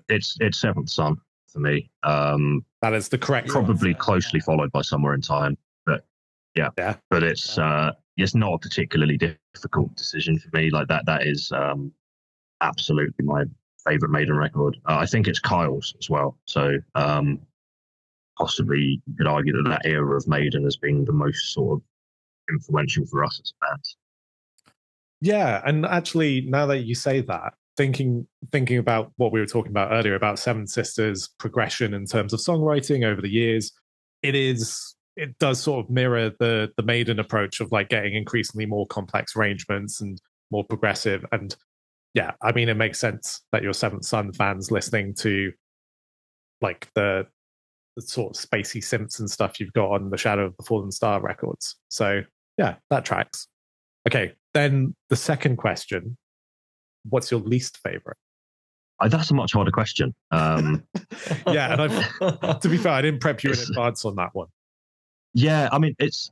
Speaker 1: It's Seventh Son for me.
Speaker 2: That is the correct.
Speaker 1: Probably closely followed by Somewhere in Time, but yeah. But it's not a particularly difficult decision for me. Like that is absolutely my favorite Maiden record. I think it's Kyle's as well. So possibly you could argue that era of Maiden has been the most sort of influential for us as a band.
Speaker 2: Yeah, and actually, now that you say that, thinking about what we were talking about earlier about Seven Sisters' progression in terms of songwriting over the years, it does sort of mirror the Maiden approach of like getting increasingly more complex arrangements and more progressive. And yeah, I mean, it makes sense that you're Seventh Son fans listening to like the sort of spacey synths and stuff you've got on the Shadow of the Fallen Star records. So yeah, that tracks. Okay, then the second question, what's your least favorite?
Speaker 1: That's a much harder question.
Speaker 2: Yeah, and to be fair, I didn't prep you in advance on that one.
Speaker 1: Yeah, I mean, it's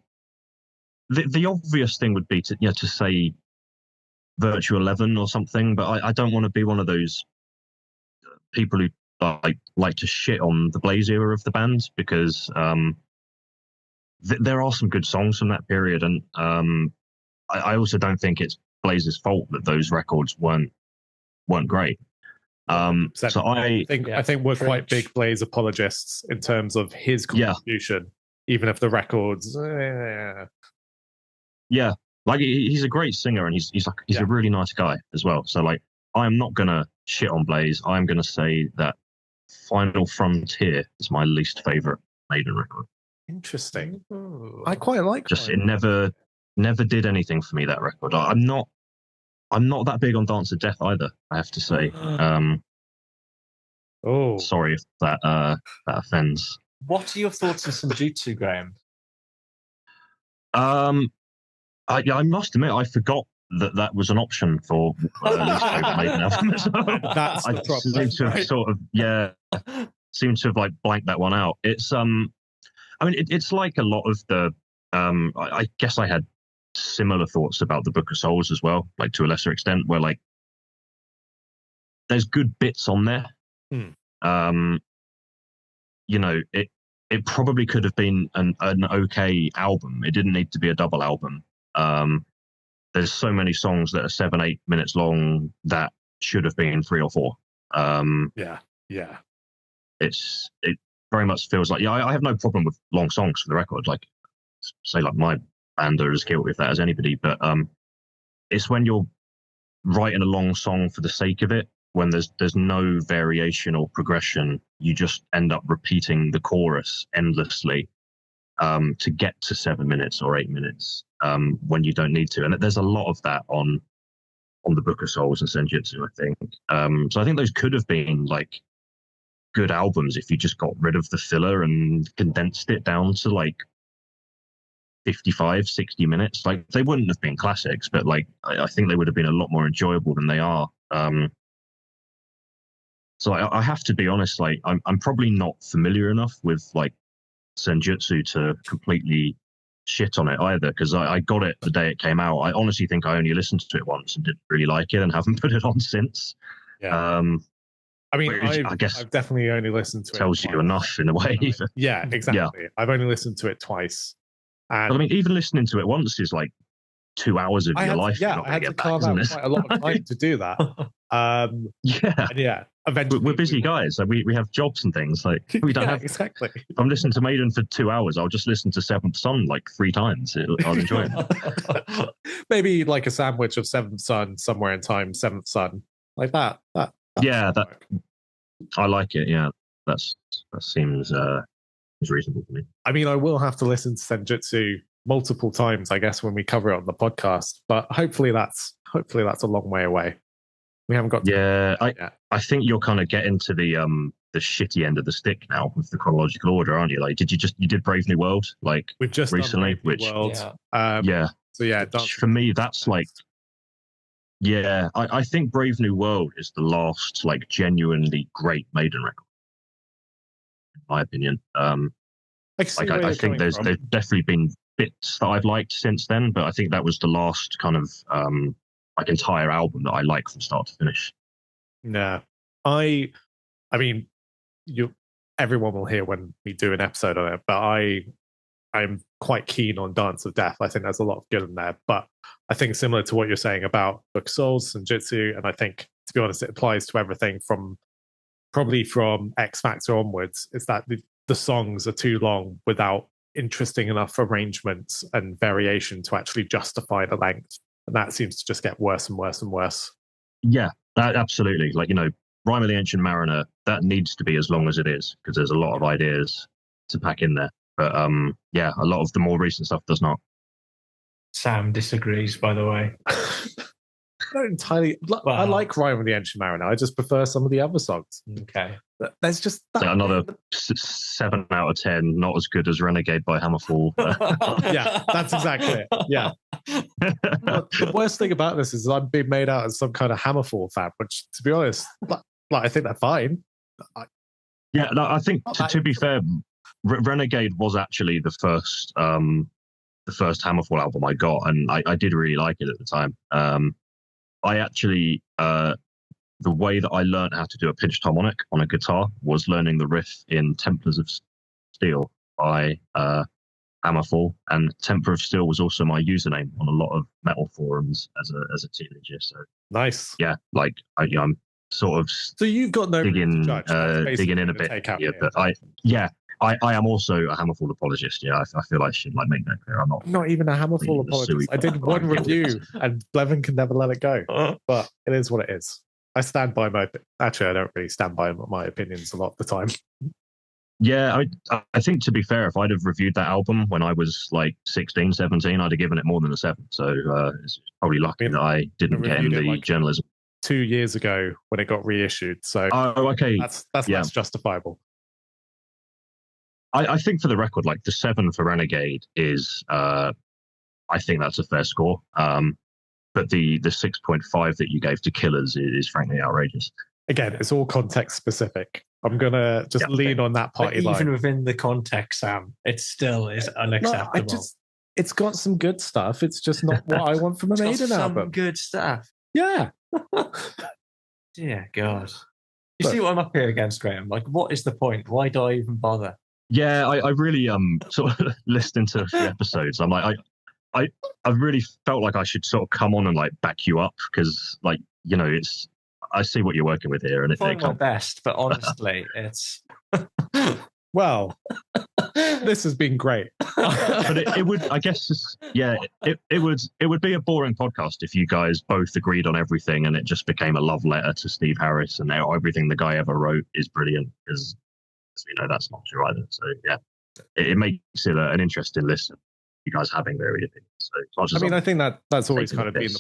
Speaker 1: the obvious thing would be to say Virtue 11 or something, but I don't want to be one of those people who like to shit on the Blaze era of the band, because there are some good songs from that period, and I also don't think it's Blaze's fault that those records weren't great. So I think we're quite big Blaze apologists in terms of his contribution, even if the records. Yeah, like he's a great singer, and he's a really nice guy as well. So like, I'm not gonna shit on Blaze. I'm gonna say that Final Frontier is my least favorite Maiden record.
Speaker 2: Interesting. I quite like.
Speaker 1: It never did anything for me, that record. I'm not that big on Dance of Death either, I have to say. Sorry if that offends.
Speaker 3: What are your thoughts on Senjutsu, Graeme?
Speaker 1: I must admit, I forgot that was an option for least favorite Maiden album.
Speaker 2: That's the problem.
Speaker 1: Seem to have like blanked that one out. It's I mean, it's like a lot of the I guess I had similar thoughts about the Book of Souls as well, like to a lesser extent, where like there's good bits on there. It probably could have been an okay album. It didn't need to be a double album. There's so many songs that are 7-8 minutes long that should have been 3 or 4. It very much feels like I have no problem with long songs for the record. Like say like my band are as guilty with that as anybody, but it's when you're writing a long song for the sake of it, when there's no variation or progression, you just end up repeating the chorus endlessly to get to 7 minutes or 8 minutes when you don't need to. And there's a lot of that on the Book of Souls and Senjutsu, I think. So I think those could have been like good albums if you just got rid of the filler and condensed it down to like 55, 60 minutes. Like, they wouldn't have been classics, but like I think they would have been a lot more enjoyable than they are. So I have to be honest, like I'm probably not familiar enough with like Senjutsu to completely shit on it either, because I got it the day it came out. I honestly think I only listened to it once and didn't really like it and haven't put it on since.
Speaker 2: Yeah. I mean,
Speaker 1: I guess
Speaker 2: I've definitely only listened to it.
Speaker 1: Tells you enough in a way.
Speaker 2: Yeah, exactly. Yeah. I've only listened to it twice. And
Speaker 1: I mean, even listening to it once is like 2 hours of your life.
Speaker 2: Yeah, I had to carve out quite a lot of time to do that. Yeah. Eventually,
Speaker 1: we're busy guys. Like we have jobs and things. Like we don't have
Speaker 2: exactly.
Speaker 1: If I'm listening to Maiden for 2 hours, I'll just listen to Seventh Son like 3 times. I'll enjoy it.
Speaker 2: Maybe like a sandwich of Seventh Son, Somewhere in Time, Seventh Son, like that.
Speaker 1: I like it. Yeah, that seems reasonable to me.
Speaker 2: I mean, I will have to listen to Senjutsu multiple times, I guess, when we cover it on the podcast. But hopefully that's a long way away. We haven't got.
Speaker 1: I think you're kind of getting to the shitty end of the stick now with the chronological order, aren't you? Like, you did Brave New World like
Speaker 2: we've just
Speaker 1: recently, which
Speaker 2: World.
Speaker 1: So yeah, for me that's like. Yeah, I think Brave New World is the last like genuinely great Maiden record, in my opinion. I think there's definitely been bits that I've liked since then, but I think that was the last kind of like entire album that I like from start to finish.
Speaker 2: No, I mean, everyone will hear when we do an episode on it, but I'm quite keen on Dance of Death. I think there's a lot of good in there, but I think similar to what you're saying about Book of Souls and Jitsu, and I think, to be honest, it applies to everything from X Factor onwards, is that the songs are too long without interesting enough arrangements and variation to actually justify the length. And that seems to just get worse and worse and worse.
Speaker 1: Yeah, absolutely. Like, Rime of the Ancient Mariner, that needs to be as long as it is, because there's a lot of ideas to pack in there. But a lot of the more recent stuff does not.
Speaker 3: Sam disagrees, by the way.
Speaker 2: Not entirely. Well, I like Rime of the Ancient Mariner. I just prefer some of the other songs.
Speaker 3: Okay.
Speaker 2: There's just that.
Speaker 1: Another 7 out of 10, not as good as Renegade by Hammerfall.
Speaker 2: Yeah, that's exactly it. Yeah. The worst thing about this is I'm being made out as some kind of Hammerfall fan, which, to be honest, I think they're fine.
Speaker 1: I think to be fair, Renegade was actually the first Hammerfall album I got, and I did really like it at the time. I actually the way that I learned how to do a pitched harmonic on a guitar was learning the riff in Templars of Steel by Hammerfall, and Templar of Steel was also my username on a lot of metal forums as a teenager. So
Speaker 2: nice.
Speaker 1: Yeah, like I'm sort of
Speaker 2: so you've got no
Speaker 1: digging in a bit here, but I am also a Hammerfall apologist. Yeah, I feel I should make that clear. I'm
Speaker 2: not even a Hammerfall apologist. I did one review, and Blevin can never let it go. But it is what it is. I stand by actually, I don't really stand by my opinions a lot of the time.
Speaker 1: Yeah, I think, to be fair, if I'd have reviewed that album when I was like 16, 17, I'd have given it more than a 7. So it's probably lucky that I didn't get in the journalism.
Speaker 2: 2 years ago when it got reissued. So
Speaker 1: okay,
Speaker 2: that's less justifiable.
Speaker 1: I think, for the record, like the 7 for Renegade is, I think that's a fair score. But the 6.5 that you gave to Killers is frankly outrageous.
Speaker 2: Again, it's all context specific. I'm gonna just lean on that party line.
Speaker 3: Even within the context, Sam, it still is unacceptable.
Speaker 2: It's got some good stuff. It's just not what I want from a Maiden album.
Speaker 3: Some good stuff.
Speaker 2: Yeah.
Speaker 3: Dear God. You see what I'm up here against, Graeme? Like, what is the point? Why do I even bother?
Speaker 1: Yeah, I really sort of listened to a few episodes. I'm like, I really felt like I should sort of come on and like back you up, because like, I see what you're working with here, and
Speaker 3: I'm trying my best, but honestly, it's
Speaker 2: Well, this has been great.
Speaker 1: But it would, I guess, it would be a boring podcast if you guys both agreed on everything and it just became a love letter to Steve Harris and everything the guy ever wrote is brilliant, because as we know that's not true either. So yeah, it makes it an interesting listen. You guys having varied opinions. So
Speaker 2: I think that's always kind of been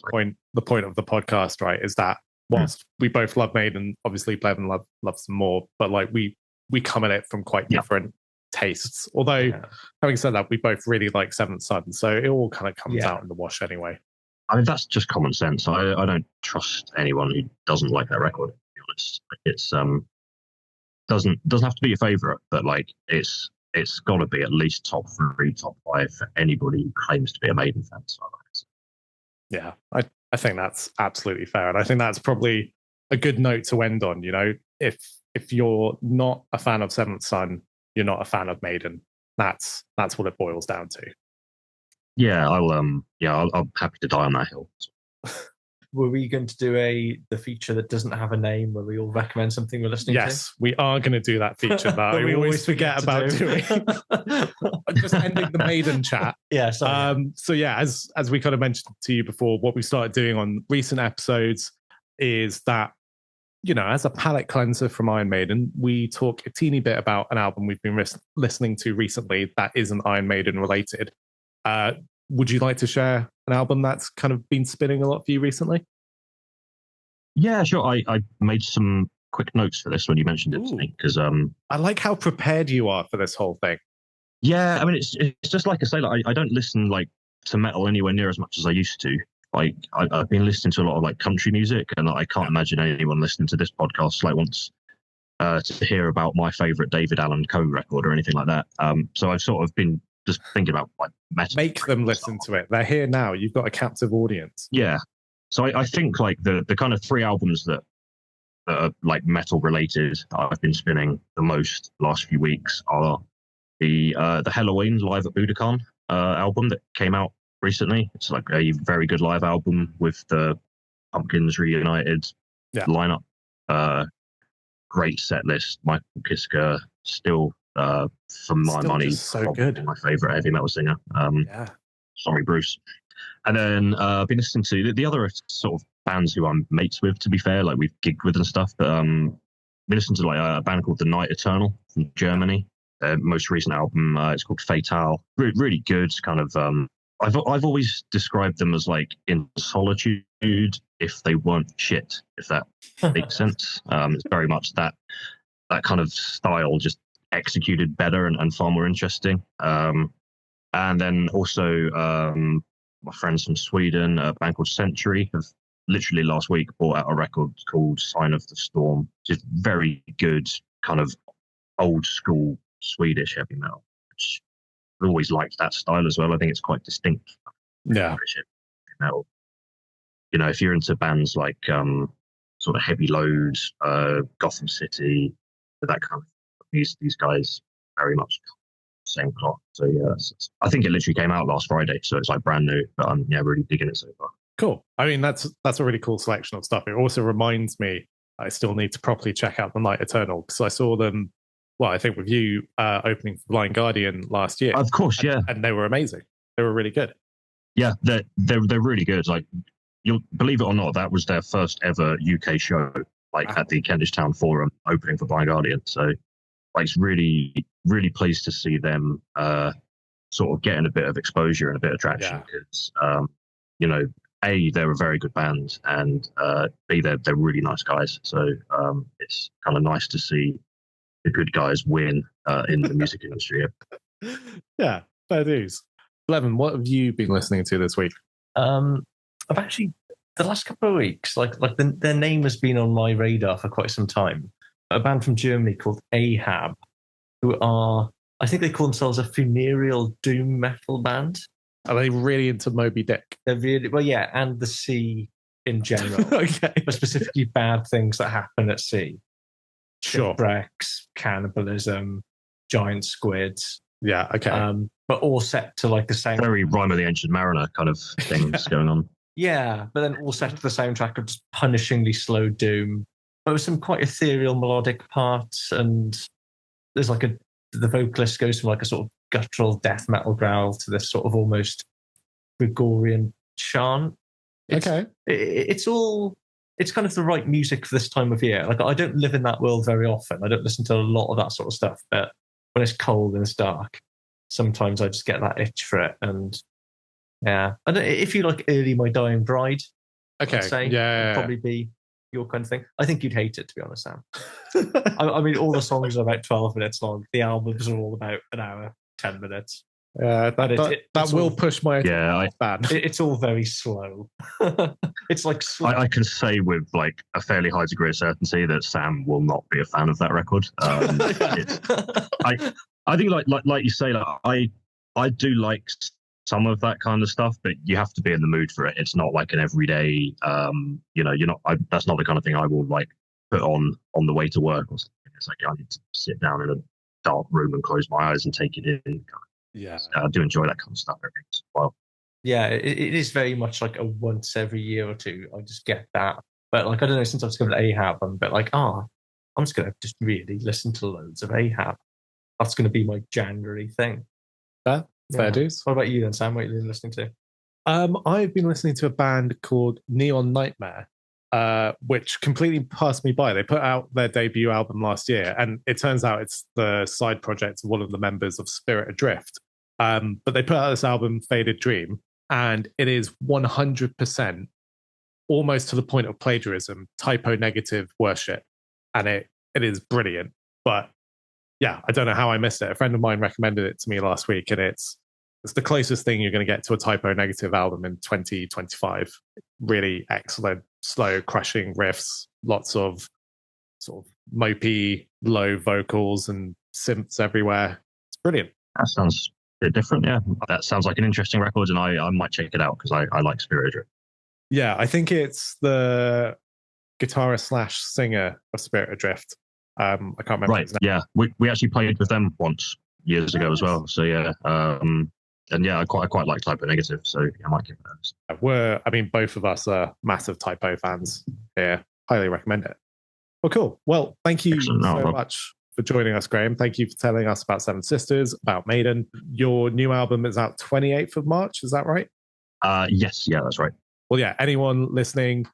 Speaker 2: the point of the podcast, right? Is that whilst we both love Maiden, obviously Bledd and loves them more, but like we come at it from quite different tastes. Although, having said that, we both really like Seventh Son, so it all kind of comes out in the wash anyway.
Speaker 1: I mean, that's just common sense. I don't trust anyone who doesn't like that record. To be honest, it's doesn't have to be your favorite, but like it's got to be at least top 3, top 5 for anybody who claims to be a Maiden fan. So
Speaker 2: yeah, I think that's absolutely fair, and I think that's probably a good note to end on. You know, if you're not a fan of Seventh Son, you're not a fan of Maiden. That's what it boils down to.
Speaker 1: Yeah, I'm happy to die on that hill.
Speaker 3: Were we going to do the feature that doesn't have a name where we all recommend something we're listening to?
Speaker 2: Yes, we are going to do that feature that I always forget about doing. Just ending the Maiden chat.
Speaker 3: Yeah, sorry.
Speaker 2: So yeah, as we kind of mentioned to you before, what we started doing on recent episodes is that, you know, as a palate cleanser from Iron Maiden, we talk a teeny bit about an album we've been listening to recently that isn't Iron Maiden related. Would you like to share an album that's kind of been spinning a lot for you recently?
Speaker 1: Yeah, sure. I made some quick notes for this when you mentioned it to me, because
Speaker 2: I like how prepared you are for this whole thing.
Speaker 1: Yeah, I mean, it's just like I say, like I don't listen like to metal anywhere near as much as I used to. Like I've been listening to a lot of like country music, and I can't imagine anyone listening to this podcast like wants to hear about my favorite David Allen Coe record or anything like that. So I've sort of been just thinking about like metal.
Speaker 2: Make them listen to it. They're here now. You've got a captive audience.
Speaker 1: Yeah. So I think like the kind of 3 albums that are like metal related I've been spinning the most last few weeks are the Halloween Live at Budokan album that came out recently. It's like a very good live album with the Pumpkins reunited lineup. Great set list. Michael Kiske still, for my money,
Speaker 2: so good.
Speaker 1: My favorite heavy metal singer. Sorry, Bruce. And then I've been listening to the other sort of bands who I'm mates with, to be fair, like we've gigged with and stuff. But been listening to like a band called The Night Eternal from Germany. Most recent album, it's called Fatale. Really good. Kind of. I've always described them as like in solitude if they weren't shit, if that makes sense. It's very much that kind of style, just executed better and far more interesting. And then also my friends from Sweden, a band called Century, have literally last week brought out a record called Sign of the Storm. Just very good, kind of old school Swedish heavy metal, which I always liked that style as well. I think it's quite distinct.
Speaker 2: Yeah.
Speaker 1: Metal. You know, if you're into bands like sort of Heavy Load, Gotham City, that kind of these guys very much same cloth. So yeah, I think it literally came out last Friday, so it's like brand new. But I'm really digging it so far.
Speaker 2: Cool. I mean, that's a really cool selection of stuff. It also reminds me I still need to properly check out The Night Eternal, because I saw them. Well, I think with you opening for Blind Guardian last year.
Speaker 1: Of course, yeah.
Speaker 2: And they were amazing. They were really good.
Speaker 1: Yeah, they're really good. Like, you'll believe it or not, that was their first ever UK show, like at the Kentish Town Forum, opening for Blind Guardian. So, like, it's really, really pleased to see them sort of getting a bit of exposure and a bit of traction, because, you know, A, they're a very good band, and B, they're really nice guys. So it's kind of nice to see the good guys win in the music industry.
Speaker 2: Yeah, fair dues. Blevin, what have you been listening to this week?
Speaker 3: I've actually, the last couple of weeks, their name has been on my radar for quite some time. A band from Germany called Ahab, who are, I think they call themselves a funereal doom metal band.
Speaker 2: Are they really into Moby Dick?
Speaker 3: They're really, well, yeah, and the sea in general.
Speaker 2: Okay.
Speaker 3: But specifically bad things that happen at sea.
Speaker 2: Sure.
Speaker 3: Shipwrecks, cannibalism, giant squids.
Speaker 2: Yeah, okay.
Speaker 3: But all set to like the same...
Speaker 1: Very Rime of the Ancient Mariner kind of things going on.
Speaker 3: Yeah, but then all set to the soundtrack of just punishingly slow doom. But with some quite ethereal melodic parts, and there's like a the vocalist goes from like a sort of guttural death metal growl to this sort of almost Gregorian chant. It's kind of the right music for this time of year. Like, I don't live in that world very often. I don't listen to a lot of that sort of stuff, but when it's cold and it's dark, sometimes I just get that itch for it. And yeah, I don't, if you like early My Dying Bride,
Speaker 2: Okay.
Speaker 3: I'd say, it'd probably be your kind of thing. I think you'd hate it, to be honest, Sam. I mean, all the songs are about 12 minutes long. The albums are all about an hour, 10 minutes.
Speaker 2: Yeah, that will push my band.
Speaker 3: It's all very slow. It's like slow.
Speaker 1: I can say with like a fairly high degree of certainty that Sam will not be a fan of that record. I think like you say, like, I do like some of that kind of stuff, but you have to be in the mood for it. It's not like an everyday, you're not. That's not the kind of thing I will like put on the way to work or something. It's like I need to sit down in a dark room and close my eyes and take it in.
Speaker 2: Yeah,
Speaker 1: I do enjoy that kind of stuff every once in a while.
Speaker 3: Yeah, it is very much like a once every year or two. I just get that. But like, I don't know, since I've discovered Ahab, I'm a bit like, I'm just going to just really listen to loads of Ahab. That's going to be my January thing.
Speaker 2: Fair dues.
Speaker 3: What about you then, Sam? What are you listening to?
Speaker 2: I've been listening to a band called Neon Nightmare, which completely passed me by. They put out their debut album last year, and it turns out it's the side project of one of the members of Spirit Adrift. But they put out this album, Faded Dream, and it is 100%, almost to the point of plagiarism, typo negative worship. And it is brilliant. But yeah, I don't know how I missed it. A friend of mine recommended it to me last week, and it's the closest thing you're going to get to a typo negative album in 2025. Really excellent, slow, crushing riffs, lots of sort of mopey, low vocals and synths everywhere. It's brilliant.
Speaker 1: That sounds a bit different, yeah. That sounds like an interesting record, and I might check it out because I like Spirit Adrift.
Speaker 2: Yeah, I think it's the guitarist / singer of Spirit Adrift. I can't remember.
Speaker 1: Right, yeah. We actually played with them once years ago as well. So yeah, and yeah, I quite like Typo Negative. So yeah, I might give it a
Speaker 2: both of us are massive Typo fans here. Highly recommend it. Well, cool. Well, thank you so much for joining us, Graeme. Thank you for telling us about Seven Sisters, about Maiden. Your new album is out 28th of March. Is that right?
Speaker 1: Yes. Yeah, that's right.
Speaker 2: Well, yeah, anyone listening,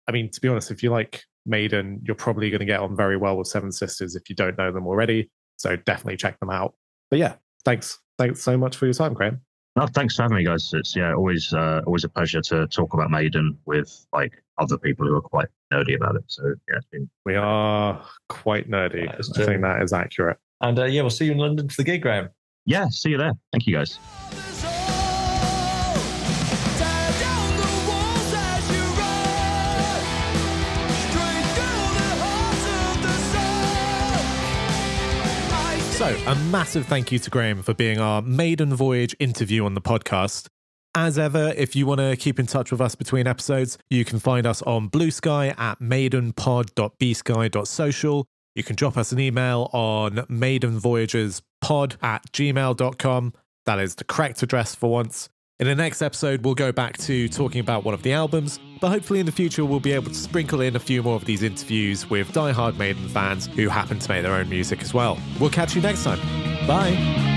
Speaker 2: I mean, to be honest, if you like Maiden, you're probably going to get on very well with Seven Sisters if you don't know them already. So definitely check them out. But yeah, thanks so much for your time, Graeme.
Speaker 1: No, thanks for having me, guys. It's always a pleasure to talk about Maiden with like other people who are quite nerdy about it. So yeah,
Speaker 2: we are quite nerdy. I think that is accurate.
Speaker 3: And we'll see you in London for the gig, Graeme.
Speaker 1: Yeah, see you there. Thank you, guys. So, a massive thank you to Graeme for being our Maiden Voyage interview on the podcast. As ever, if you want to keep in touch with us between episodes, you can find us on Blue Sky at maidenpod.bsky.social. You can drop us an email on maidenvoyagerspod@gmail.com. That is the correct address for once. In the next episode, we'll go back to talking about one of the albums, but hopefully in the future we'll be able to sprinkle in a few more of these interviews with die-hard Maiden fans who happen to make their own music as well. We'll catch you next time. Bye!